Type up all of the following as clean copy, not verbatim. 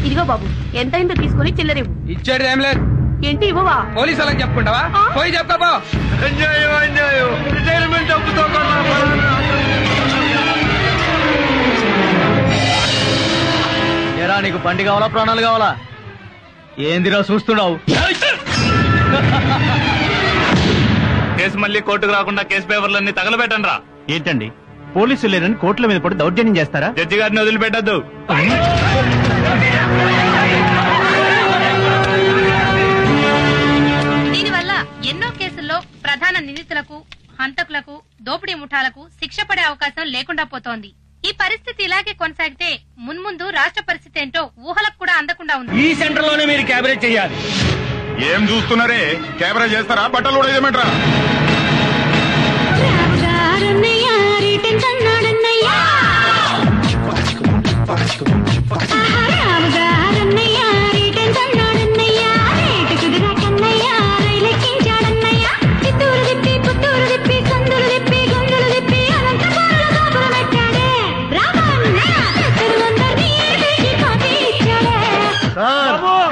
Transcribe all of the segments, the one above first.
ఇదిగో బాబు, ఎంతైందో తీసుకుని చిల్లరేవు. ఇచ్చేది ఏం లేదు. ఏంటి ఇవ్వవా? పోలీసు వాళ్ళకి చెప్పుకుంటావా? పోయి చెప్పుకోపో. రిటైర్మెంట్ డబ్బుతో ఏరా నీకు బండి కావాలా ప్రాణాలు కావాలా? ఏందిరా చూస్తున్నావు? కేసు మళ్ళీ కోర్టుకు రాకుండా కేసు పేపర్లన్నీ తగలబెట్టండి రా. ఏంటండి పోలీసులు లేరని కోర్టుల మీద పడి దౌర్జన్యం చేస్తారా? జడ్జి గారిని వదిలిపెట్టద్దు. దీనివల్ల ఎన్నో కేసుల్లో ప్రధాన నిందితులకు, హంతకులకు, దోపిడీ ముఠాలకు శిక్ష పడే అవకాశం లేకుండా పోతోంది. ఈ పరిస్థితి ఇలాగే కొనసాగితే మున్ముందు రాష్ట్ర పరిస్థితి ఏంటో ఊహలకు కూడా అందకుండా ఉంది. ఈ సెంటర్ లోనే మీరు క్యాబినెట్ చేయాలి. ఏం చూస్తున్నారే? కెమెరా చేస్తారా? బట్టలు కూడా ఏమంటారా?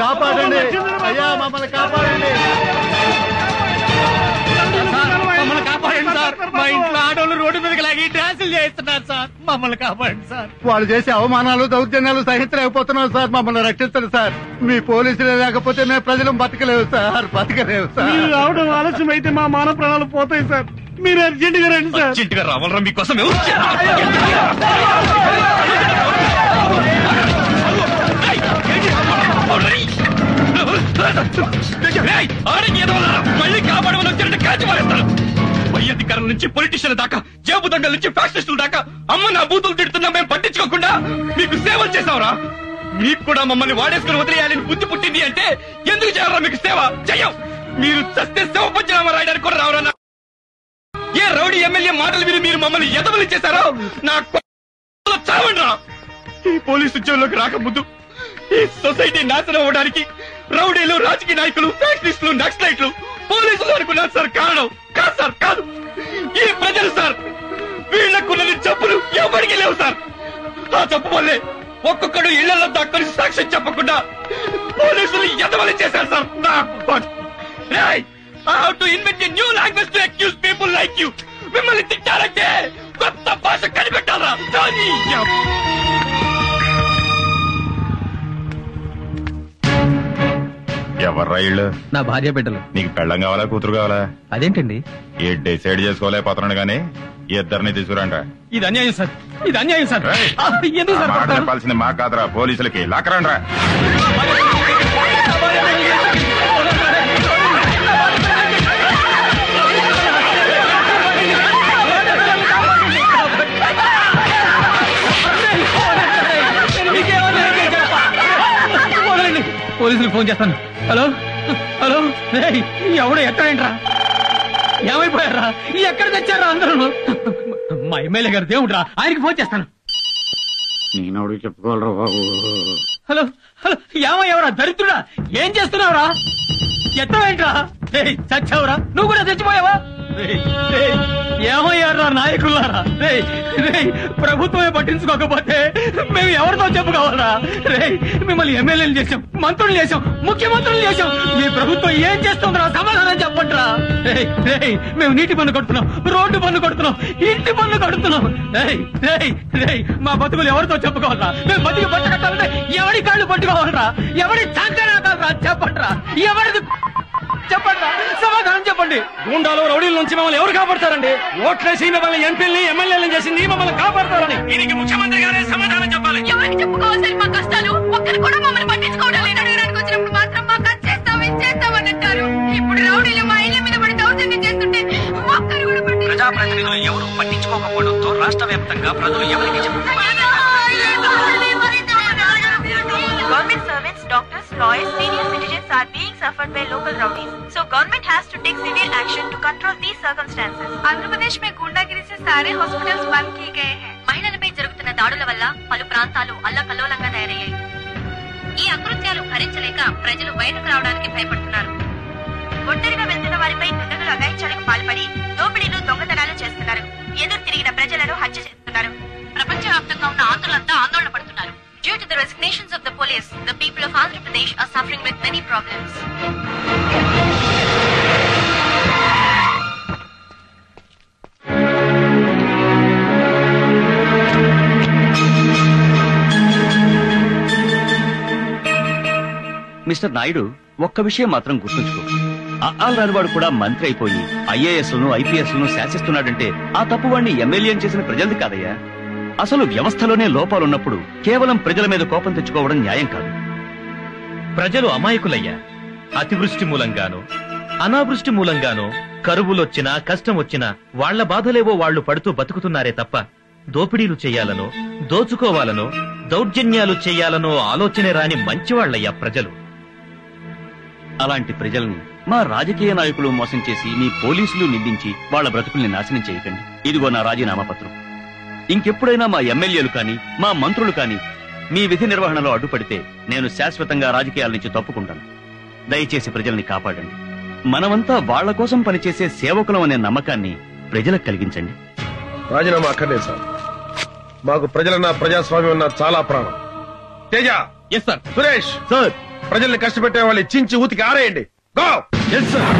కాపాడండి అయ్యా, మమ్మల్ని కాపాడండి. మమ్మల్ని కాపాడండి సార్. మా ఇంట్లో ఆడవాళ్ళు రోడ్డు మీదకి లాగి డ్యాన్సులు చేస్తున్నారు సార్. మమ్మల్ని కాపాడండి సార్. వాళ్ళు చేసే అవమానాలు, దౌర్జన్యాలు సహించలేకపోతున్నాం సార్. మమ్మల్ని రక్షించండి సార్. మీ పోలీసులే లేకపోతే మేము ప్రజలు బతకలేవు సార్, బతకలేవు సార్. రావడం ఆలస్యం అయితే మా మానవ ప్రాణాలు పోతాయి సార్. మీరు అర్జెంట్ గా రండి సార్. అర్జెంట్ గా రావాలరా మీకోసం. మళ్ళీ కాపాడమని వచ్చినట్టు కాచి మారేస్తారు. పై అధికారుల నుంచి పొలిటీషియన్ దాకా, జేబు దొంగల నుంచి ఫ్యాక్షనిస్టుల దాకా అమ్మ నా బూతులు తిడుతున్నా మేము పట్టించుకోకుండా మీకు సేవలు చేసావురా. మీకు కూడా మమ్మల్ని వాడేసుకుని వదిలేయాలని బుద్ధి పుట్టింది అంటే ఎందుకు చేయాలరా మీకు సేవ? చెయ్యం. మీరు చస్తే సేవ పంచనామా రాయడానికి కూడా రావరా? ఏ రౌడీ ఎమ్మెల్యే మాటలు విని మీరు మమ్మల్ని ఎదవలు చేశారో నా చావండి రా. ఈ పోలీసు ఉద్యోగంలోకి రాకముందు ఈ సొసైటీ నాశనం అవ్వడానికి రౌడీలు, రాజకీయ నాయకులు, ఫ్యాక్షనిస్టులు, నక్సలైట్లు, పోలీసులు అనుకున్నారు సార్. కారణం కాదు సార్, కాదు. ఈ ప్రజలు సార్. వీళ్లకున్నది జబ్బులు ఎవరికి లేవు సార్. ఆ జబ్బు వల్లే ఒక్కొక్కడు ఇళ్లలో దాక్కుని సాక్ష్యం చెప్పకుండా పోలీసులు ఎదవలు చేశారు sir. I have to invent a new language to accuse people like you. మిమ్మల్ని తిట్టారంటే కొత్త భాష కనిపెట్టారా? ఎవర్రా ఇళ్ళు? నా భార్య బిడ్డలు. నీకు పెళ్ళం కావాలా, కూతురు కావాలా? అదేంటండి ఏ డిసైడ్ చేసుకోలేకపోతున్నాడు గానీ ఇద్దరిని తీసుకురండి. ఇది అన్యాయం సార్, ఇది అన్యాయం సార్. ఎందుకు సార్ మాట చెప్పాల్సింది మా కాదురా, పోలీసులకి. లాక్కరండి రా. పోలీసులకు ఫోన్ చేస్తాను. హలో హలో, ఎవడో ఎక్కడేంట్రా? ఏమైపోయారా? ఎక్కడ తెచ్చారా అందరూ? మా ఎమ్మెల్యే గారు దేవుడ్రా, ఆయనకి ఫోన్ చేస్తాను. నేను చెప్పుకోవాలరా బాబు. హలో హలో, ఏమయ్యావరా దరిద్రుడా? ఏం చేస్తున్నావురా? ఎత్తవేంట్రా? చచ్చావురా? నువ్వు కూడా చచ్చిపోయావా? ఏమయ్యారా నాయకులారా? ప్రభుత్వమే పట్టించుకోకపోతే మేము ఎవరితో చెప్పుకోవాలరా? మిమ్మల్ని ఎమ్మెల్యేలు చేశాం, మంత్రులు చేశాం, ముఖ్యమంత్రులు చేశాం. ఈ ప్రభుత్వం ఏం చేస్తుందిరా? సమాధానం చెప్పండిరా. మేము నీటి పన్ను కడుతున్నాం, రోడ్డు పన్ను కడుతున్నాం, ఇంటి పన్ను కడుతున్నాం. మా బతుకులు ఎవరితో చెప్పుకోవాలరా? మేము బతికి బట్ట కట్టాలంటే ఎవరి కాళ్ళు పట్టుకోవాలరా? ఎవరి చాంకరాకాలరా? చెప్పండిరా. ఎవరిది చెప్పండి, సమాధానం చెప్పండి. గూండాలు, రౌడీల నుంచి మమ్మల్ని ఎవరు కాపాడతారండి? ఓట్లేసి మిమ్మల్ని ఎంపీలని, ఎమ్మెల్యేలను చేసింది మమ్మల్ని కాపాడతారని దీనికి ముఖ్యమంత్రి గారే సమాధానం చెప్పాలి. ఎవరికి చెప్పుకోవాలి మా కష్టాలు? ఒక్కరు కూడా మమ్మల్ని పట్టించుకోవడం లేదు. అడగడానికి వచ్చినప్పుడు మాత్రం మాకు అది చేస్తాం, ఇది చేస్తామని అంటారు. ఇప్పుడు రౌడీలు మా ఇళ్ల మీద పడి దౌర్జన్యం చేస్తుంటే ఒక్కరు కూడా ప్రజాప్రతినిధులు ఎవరు పట్టించుకోకపోవడంతో రాష్ట్ర వ్యాప్తంగా ప్రజలు ఎవరికి చెప్పుకోవాలి? Government servants, doctors, lawyers, senior citizens are being suffered by local rowdies. So government has to take severe action to control these circumstances. Andhra Pradesh में गुंडागिरी से सारे हॉस्पिटल्स बंद किए गए हैं. మహిళలపై జరుగుతున్న దాడుల వల్ల పలు ప్రాంతాలు అల్లకల్లోలంగా తయారయ్యాయి. ఈ అకృత్యాలు భరించలేక ప్రజలు బయటకు రావడానికి భయపడుతున్నారు. ఒంటరిగా వెళ్తున్న వారిపై దుండగులు అఘాయిత్యాలకు పాల్పడి దోపిడీలు, దొంగతనాలు చేస్తున్నారు. ఎదురు తిరిగిన ప్రజలను హత్య చేస్తున్నారు. ప్రపంచవ్యాప్తంగా ఉన్న ఆంధ్రులంతా ఆందోళన పడుతున్నారు. Due to the resignations of the police, the people people of Andhra Pradesh are suffering with many problems. Mister Naidu, ఒక్క విషయం మాత్రం గుర్తుంచుకో. అఆల్ రానివాడు కూడా మంత్రి అయిపోయి ఐఏఎస్లను ఐపీఎస్లను శాసిస్తున్నాడంటే ఆ తప్పు వాడిని ఎమ్మెల్యే చేసిన ప్రజలది కాదయ్యా. అసలు వ్యవస్థలోనే లోపాలున్నప్పుడు కేవలం ప్రజల మీద కోపం తెచ్చుకోవడం న్యాయం కాదు. ప్రజలు అమాయకులయ్యా. అతివృష్టి మూలంగానో అనావృష్టి మూలంగానో కరువులొచ్చినా కష్టం వచ్చినా వాళ్ల బాధలేవో వాళ్లు పడుతూ బతుకుతున్నారే తప్ప దోపిడీలు చెయ్యాలనో దోచుకోవాలనో దౌర్జన్యాలు చెయ్యాలనో ఆలోచనే రాని మంచివాళ్లయ్యా ప్రజలు. అలాంటి ప్రజల్ని మా రాజకీయ నాయకులు మోసం చేసి మీ పోలీసులు నిందించి వాళ్ల బ్రతుకుల్ని నాశనం చేయకండి. ఇదిగో నా రాజీనామా పత్రం. ఇంకెప్పుడైనా మా ఎమ్మెల్యేలు కాని మా మంత్రులు కాని మీ విధి నిర్వహణలో అడ్డుపడితే నేను శాశ్వతంగా రాజకీయాల నుంచి తప్పుకుంటాను. దయచేసి ప్రజల్ని కాపాడండి. మనమంతా వాళ్ల కోసం పనిచేసే సేవకులం అనే నమ్మకాన్ని ప్రజలకు కలిగించండి. రాజీనామా అక్కర్లేదు సార్. మాకు ప్రజలన్నా ప్రజాస్వామ్యం అన్నా చాలా ప్రాణం. Teja, yes sir. Suresh sir, ప్రజల్ని కష్టపెట్టే వాళ్ళు చించి ఊతికి ఆరేయండి. గో. Yes sir.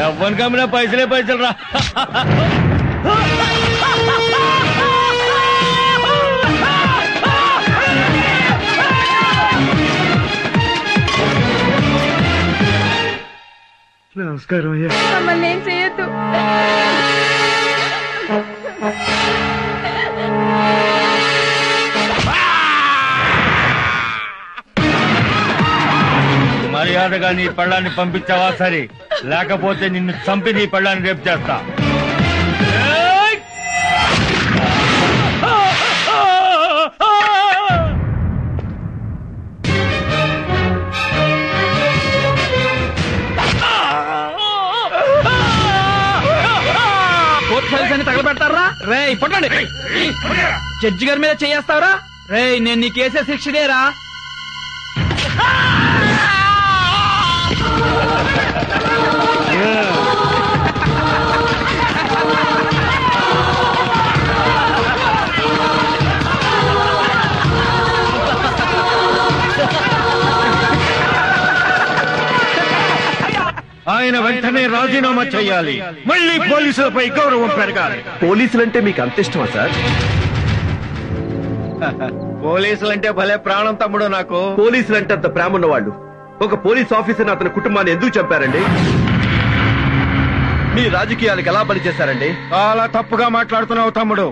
ఎవ్వని కమ్మినా పైసలే పైసలు రా. నమస్కారం అయ్యా. మమ్మల్ని ఏం చేయొద్దు. మర్యాదగా నీ పళ్ళాన్ని పంపించావా సరే, లేకపోతే నిన్ను చంపి నీ పళ్ళాన్ని రేపు చేస్తా. కోర్టు ఫైల్స్ అని తగలబెడతారా? రే పట్టండి. జడ్జి గారి మీద చేస్తావరా? రే నేను నీకేసే శిక్షదేరా. ఆయన వెంటనే రాజీనామా చేయాలి. మళ్ళీ పోలీసులపై గౌరవం పెరగాలి. పోలీసులంటే మీకు అంత ఇష్టమా సార్? పోలీసులంటే భలే ప్రాణం తమ్ముడు నాకు. పోలీసులంటే అంత ప్రేమ ఉన్నవాళ్ళు ఒక పోలీస్ ఆఫీసర్ అతని కుటుంబాన్ని ఎందుకు చంపారండి? మీ రాజకీయాలకు ఎలా బలి చేశారండి? చాలా తప్పుగా మాట్లాడుతున్నావు తమ్ముడు.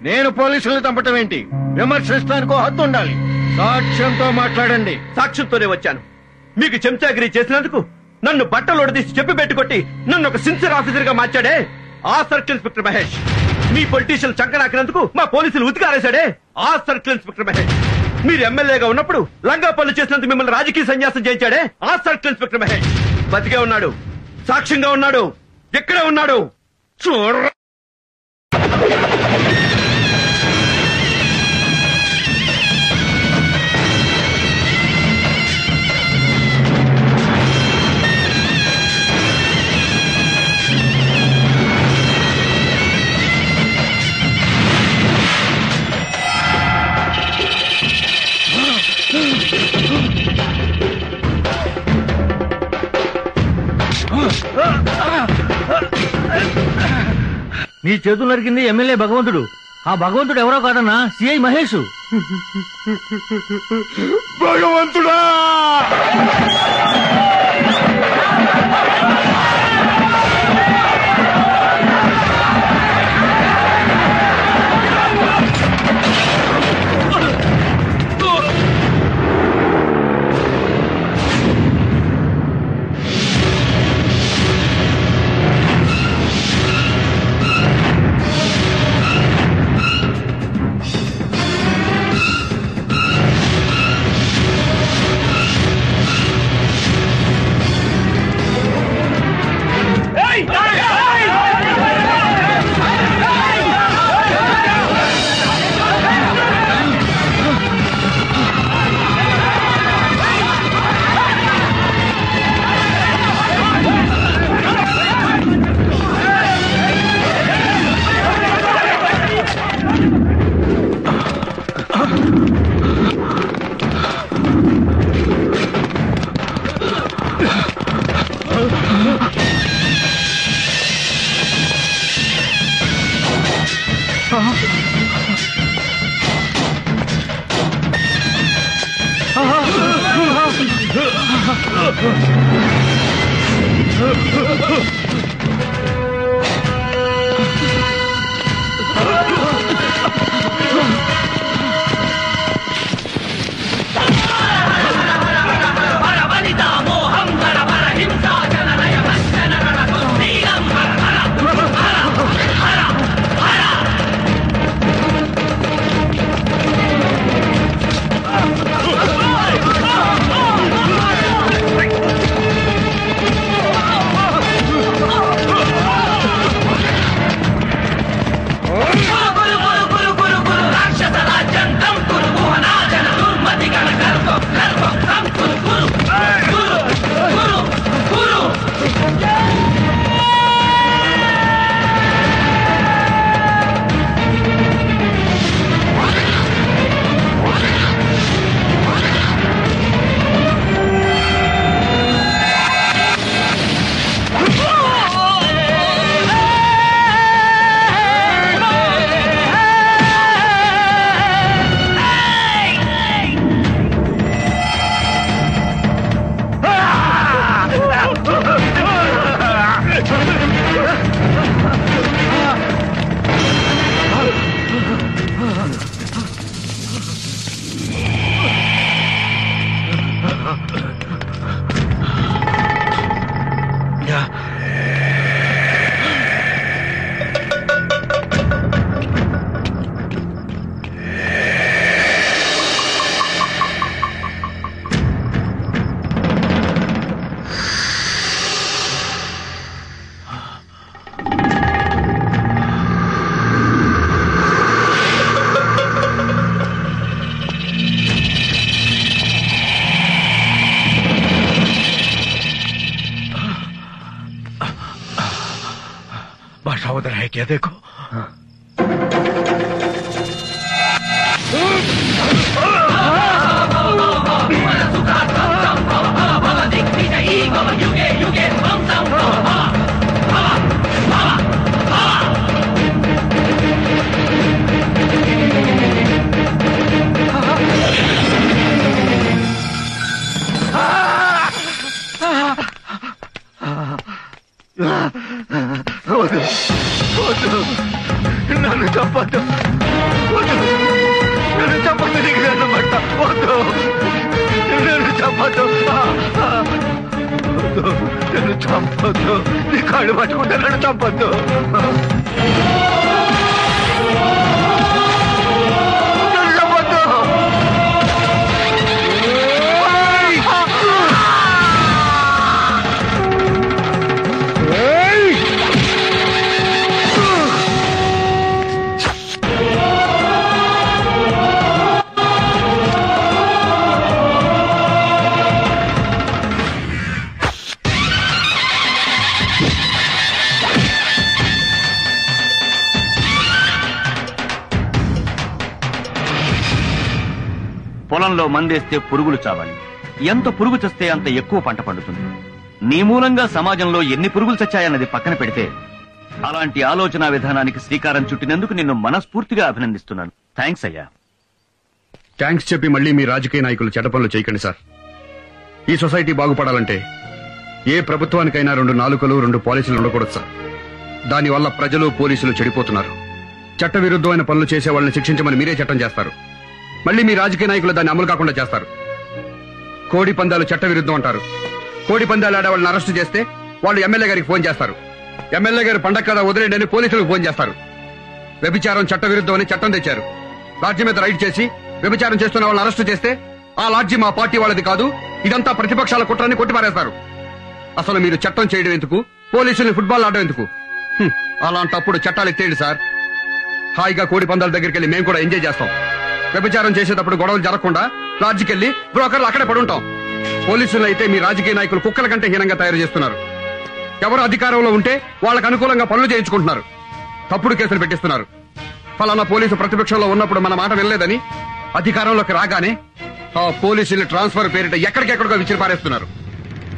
నేను పోలీసులను చంపటం ఏంటి? విమర్శించడానికి హద్దు ఉండాలి. సాక్ష్యంతో మాట్లాడండి. సాక్ష్యంతోనే వచ్చాను. మీకు చెంచాగిరి చేసినందుకు నన్ను బట్టలు తీసి చెప్పి పెట్టుకొట్టి నన్ను ఒక సిన్సియర్ ఆఫీసర్ గా మార్చాడే ఆ సర్కిల్ ఇన్స్పెక్టర్ మహేష్. మీ పొలిటీషియన్ చంకనాకినందుకు మా పోలీసులు ఉతికారేశాడే ఆ సర్కిల్ ఇన్స్పెక్టర్ మహేష్. మీరు ఎమ్మెల్యేగా ఉన్నప్పుడు లంగా పనులు చేసినందుకు మిమ్మల్ని రాజకీయ సన్యాసం చేయించాడే ఆ సర్కిల్ ఇన్స్పెక్టర్ మహేష్. బతికే ఉన్నాడు, సాక్ష్యంగా ఉన్నాడు, ఎక్కడే ఉన్నాడు చూడ. నీ చేతులు నరికింది ఎమ్మెల్యే భగవంతుడు. ఆ భగవంతుడు ఎవరో కాదన్నా, సిఐ మహేష్. భగవంతుడా! बादशाह उधर है क्या देखो। నన్ను చంపొద్దు, నన్ను చంపొద్దు, నీకు నన్ను పట్ట వద్దు, నన్ను చంపొద్దు, నన్ను చంపొద్దు, నీ కాళ్ళు పట్టుకుంటే నన్ను చంపొద్దు. పొలంలో మందేస్తే పురుగులు చావాలి, ఎంత పురుగు చస్తే అంత ఎక్కువ పంట పండుతుంది. నీ మూలంగా సమాజంలో ఎన్ని పురుగులు చచ్చాయన్నది పక్కన పెడితే అలాంటి ఆలోచన విధానానికి శ్రీకారం చుట్టినందుకు నిన్ను మనస్ఫూర్తిగా అభినందిస్తున్నాను. థ్యాంక్స్ అయ్యా. థ్యాంక్స్ చెప్పి మళ్ళీ మీ రాజకీయ నాయకులు చెడ్డ పనులు చేయకండి సార్. ఈ సొసైటీ బాగుపడాలంటే ఏ ప్రభుత్వానికైనా 2 నాలుకలు 2 పాలసీలు ఉండకూడదు సార్. దానివల్ల ప్రజలు పోలీసులు చెడిపోతున్నారు. చట్ట విరుద్ధమైన పనులు చేసే వాళ్ళని శిక్షించమని మీరే చట్టం చేస్తారు, మళ్ళీ మీ రాజకీయ నాయకులు దాన్ని అమలు కాకుండా చేస్తారు. కోడి పందాలు చట్ట విరుద్ధం అంటారు. కోడి పందాలు ఆడే వాళ్ళని అరెస్టు చేస్తే వాళ్ళు ఎమ్మెల్యే గారికి ఫోన్ చేస్తారు. ఎమ్మెల్యే గారు పండగ కదా వదిలేండి అని పోలీసులకు ఫోన్ చేస్తారు. వ్యభిచారం చట్ట విరుద్ధం అని చట్టం తెచ్చారు. లాడ్జి మీద రైడ్ చేసి వ్యభిచారం చేస్తున్న వాళ్ళని అరెస్టు చేస్తే ఆ లాడ్జి మా పార్టీ వాళ్ళది కాదు, ఇదంతా ప్రతిపక్షాల కుట్రని కొట్టిపారేస్తారు. అసలు మీరు చట్టం చేయడం ఎందుకు, పోలీసుల్ని ఫుట్బాల్ ఆడడం ఎందుకు? అలాంటప్పుడు చట్టాలు ఎత్తేయండి సార్. హాయిగా కోడి పందాల దగ్గరికి వెళ్ళి మేము కూడా ఎంజాయ్ చేస్తాం. వ్యభిచారం చేసేటప్పుడు గొడవలు జరగకుండా లాడ్జికెళ్లి బ్రోకర్లు అక్కడే పడుంటాం. పోలీసులు అయితే మీ రాజకీయ నాయకులు కుక్కల కంటే హీనంగా తయారు చేస్తున్నారు. ఎవరు అధికారంలో ఉంటే వాళ్ళకు అనుకూలంగా పనులు చేయించుకుంటున్నారు, తప్పుడు కేసులు పెట్టిస్తున్నారు. ఫలానా పోలీసు ప్రతిపక్షంలో ఉన్నప్పుడు మన మాట వినలేదని అధికారంలోకి రాగానే ఆ పోలీసులు ట్రాన్స్ఫర్ పేరిట ఎక్కడికెక్కడికో విసిరి పారేస్తున్నారు.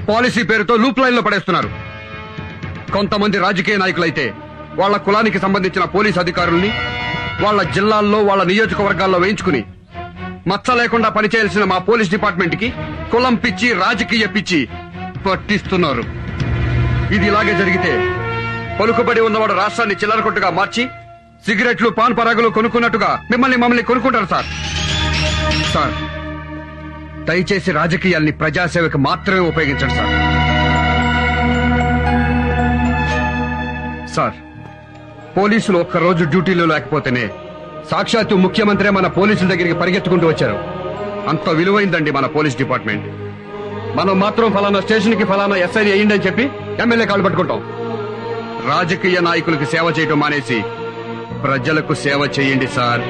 పాలసీ పేరుతో లూప్ లైన్ లో పడేస్తున్నారు. కొంతమంది రాజకీయ నాయకులైతే వాళ్ల కులానికి సంబంధించిన పోలీసు అధికారుల్ని వాళ్ల జిల్లాల్లో వాళ్ల నియోజకవర్గాల్లో వేయించుకుని మచ్చ లేకుండా పనిచేయాల్సిన మా పోలీస్ డిపార్ట్మెంట్ కి కులం పిచ్చి రాజకీయ పిచ్చి పట్టిస్తున్నారు. ఇది ఇలాగే జరిగితే పలుకుబడి ఉన్నవాడు రాష్ట్రాన్ని చిల్లరకొట్టుగా మార్చి సిగరెట్లు పాన్ పరాగులు కొనుక్కున్నట్టుగా మమ్మల్ని కొనుక్కుంటారు సార్. సార్, దయచేసి రాజకీయాల్ని ప్రజాసేవకు మాత్రమే ఉపయోగించండి సార్. సార్, పోలీసులు ఒక్కరోజు డ్యూటీలో లేకపోతేనే సాక్షాత్తు ముఖ్యమంత్రి మన పోలీసుల దగ్గరికి పరిగెత్తుకుంటూ వచ్చారు. అంత విలువైందండి మన పోలీస్ డిపార్ట్మెంట్. మనం మాత్రం ఫలానా స్టేషన్ కి ఫలానా ఎస్ఐని అయ్యిందని చెప్పి ఎమ్మెల్యే కాళ్ళు పట్టుకుంటాం. రాజకీయ నాయకులకు సేవ చేయటం మానేసి ప్రజలకు సేవ చేయండి సార్.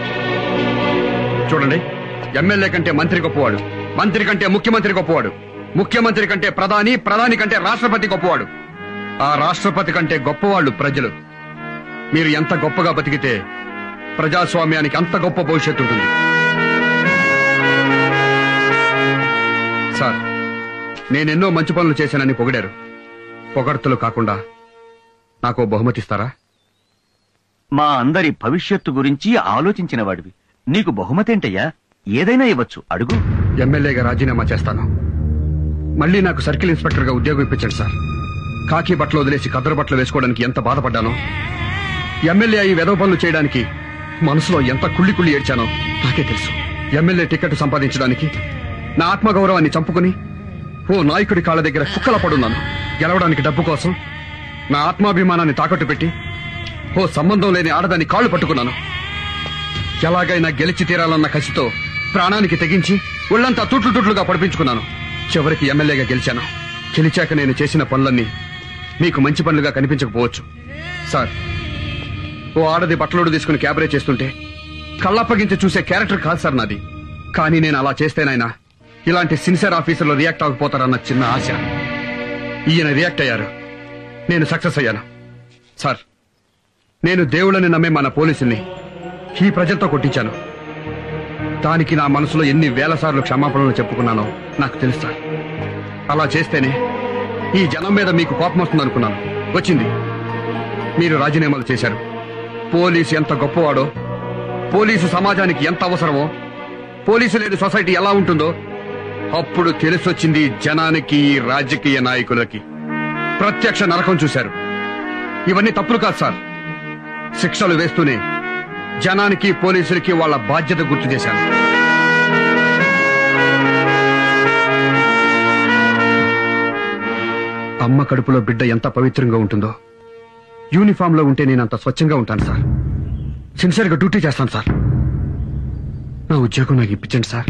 చూడండి, ఎమ్మెల్యే కంటే మంత్రి గొప్పవాడు, మంత్రి కంటే ముఖ్యమంత్రి గొప్పవాడు, ముఖ్యమంత్రి కంటే ప్రధాని కంటే రాష్ట్రపతి గొప్పవాడు, ఆ రాష్ట్రపతి కంటే గొప్పవాళ్ళు ప్రజలు. మీరు ఎంత గొప్పగా బతికితే ప్రజాస్వామ్యానికి అంత గొప్ప భవిష్యత్తు ఉంటుంది. సార్, నేనెన్నో మంచి పనులు చేశానని పొగిడారు. పొగడ్తలు కాకుండా నాకు బహుమతిస్తారా? మా అందరి భవిష్యత్తు గురించి ఆలోచించిన వాడివి, నీకు బహుమతి ఏంటయ్యా? ఏదైనా ఇవ్వచ్చు, అడుగు. ఎమ్మెల్యేగా రాజీనామా చేస్తాను. మళ్ళీ నాకు సర్కిల్ ఇన్స్పెక్టర్ గా ఉద్యోగం ఇప్పించండి సార్. కాకి బట్టలు వదిలేసి కద్దరు బట్టలు వేసుకోవడానికి ఎంత బాధపడ్డానో, ఎమ్మెల్యే అయి వెధవ పనులు చేయడానికి మనసులో ఎంత కుళ్ళి ఏడ్చానో నాకే తెలుసు. ఎమ్మెల్యే టికెట్ సంపాదించడానికి నా ఆత్మగౌరవాన్ని చంపుకుని ఓ నాయకుడి కాళ్ళ దగ్గర కుక్కల పడున్నాను. గెలవడానికి డబ్బు కోసం నా ఆత్మాభిమానాన్ని తాకట్టు పెట్టి ఓ సంబంధం లేని ఆడదాన్ని కాళ్లు పట్టుకున్నాను. ఎలాగైనా గెలిచి తీరాలన్న కసితో ప్రాణానికి తెగించి ఒళ్లంతా తుట్లుగా పడిపించుకున్నాను. చివరికి ఎమ్మెల్యేగా గెలిచాను. గెలిచాక నేను చేసిన పనులన్నీ మీకు మంచి పనులుగా కనిపించకపోవచ్చు సార్. ఓ ఆడది బట్టలోడు తీసుకుని క్యాబరే చేస్తుంటే కళ్ళప్పగించి చూసే క్యారెక్టర్ కాదు సార్ నాది. కానీ నేను అలా చేస్తేనైనా ఇలాంటి సిన్సియర్ ఆఫీసర్లు రియాక్ట్ అవ్వకపోతారన్న చిన్న ఆశ. ఈయన రియాక్ట్ అయ్యారు, నేను సక్సెస్ అయ్యాను. సార్, నేను దేవుళ్ళని నమ్మే మన పోలీసుల్ని ఈ ప్రజలతో కొట్టించాను. దానికి నా మనసులో ఎన్ని వేల సార్లు క్షమాపణలు చెప్పుకున్నానో నాకు తెలుసు సార్. అలా చేస్తేనే ఈ జనం మీద మీకు కోపం వస్తుందనుకున్నాను. వచ్చింది. మీరు రాజీనామాలు చేశారు. పోలీసు ఎంత గొప్పవాడో, పోలీసు సమాజానికి ఎంత అవసరమో, పోలీసు లేని సొసైటీ ఎలా ఉంటుందో అప్పుడు తెలిసొచ్చింది జనానికి, రాజకీయ నాయకులకి. ప్రత్యక్ష నరకం చూశారు. ఇవన్నీ తప్పులు కాదు సార్. శిక్షలు వేస్తూనే జనానికి, పోలీసులకి వాళ్ళ బాధ్యత గుర్తు చేశాను. అమ్మ కడుపులో బిడ్డ ఎంత పవిత్రంగా ఉంటుందో యూనిఫామ్ లో ఉంటే నేనంత స్వచ్ఛంగా ఉంటాను సార్. సిన్సియర్గా డ్యూటీ చేస్తాను సార్. నా ఉద్యోగం నాకు ఇప్పించండి సార్.